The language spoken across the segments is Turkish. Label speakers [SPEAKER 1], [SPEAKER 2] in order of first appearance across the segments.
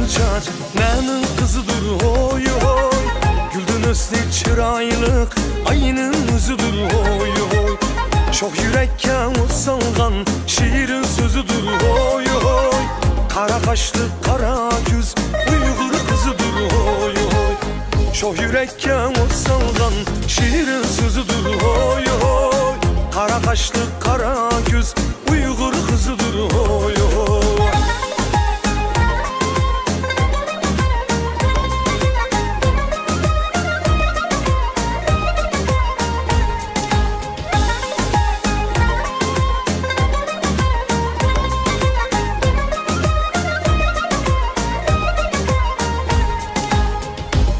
[SPEAKER 1] açar, nenin kızıdır oy oy. Güldün üstü çıraylık, ayının yüzüdür oy oy. Çok yürekke salgan, şiirin sözüdür oy oy. Kara kaşlı kara güz, Uygur kızıdır oy oy. Çok yürekke salgan, şiirin sözüdür oy oy. Kara kaşlı kara güz, Uygur kızıdır oy oy.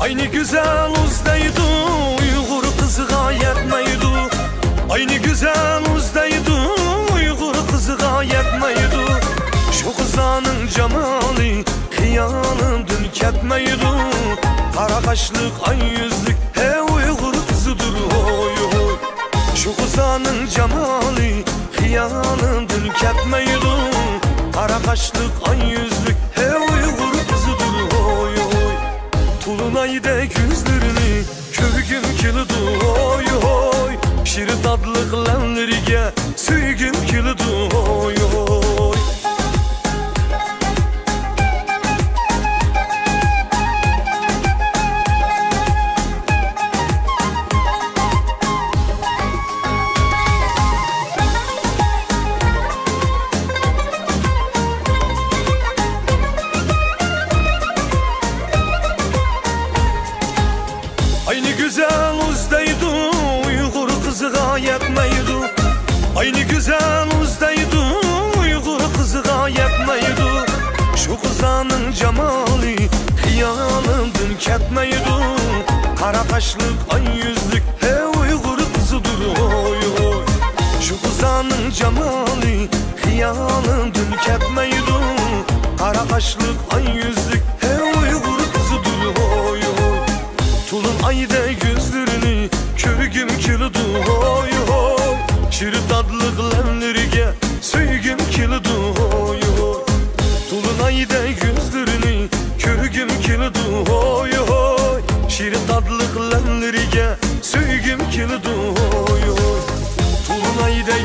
[SPEAKER 1] Aynı güzel uzdaydı, Uygur kızı gayet meydu. Aynı güzel uzdaydı, Uygur kızı gayet meydu. Şu kızanın cemali, hıyanın dün ketmeydu. Kara kaşlık, ay yüzlük, he Uygur kızıdır oy oy. Şu kızanın cemali, hıyanın dün ketmeydu. Kara kaşlık, ay yüzlük, he Uygur kızıdır oy oy. Tulunayda gözlerini körgüm kılıdı oy oy. Şir tatlıqlarlarga söygüm kılıdı oy oy. Aynı güzel uzdaydı, Uygur kızı gayet meydu. Aynı güzel uzdaydı, Uygur kızı gayet meydu. Şu kızanın cemali, hıyanın dün ketmeydu. Kara kaşlık, ay yüzlük, he Uygur kızıdır oy oy. Şu kızanın cemali, hıyanın dün ketmeydu. Kara kaşlık, ay yüzlük, he Uygur kızıdır oy oy. Tulun ayda gözlerini körgüm kılıdı oy oy. Şir tatlıqlarlarga söygüm kılıdı oy oy. Tulun ayda gözlerini körgüm kılıdı oy oy. Şir tatlıqlarlarga söygüm kılıdı oy oy. Tulun ayda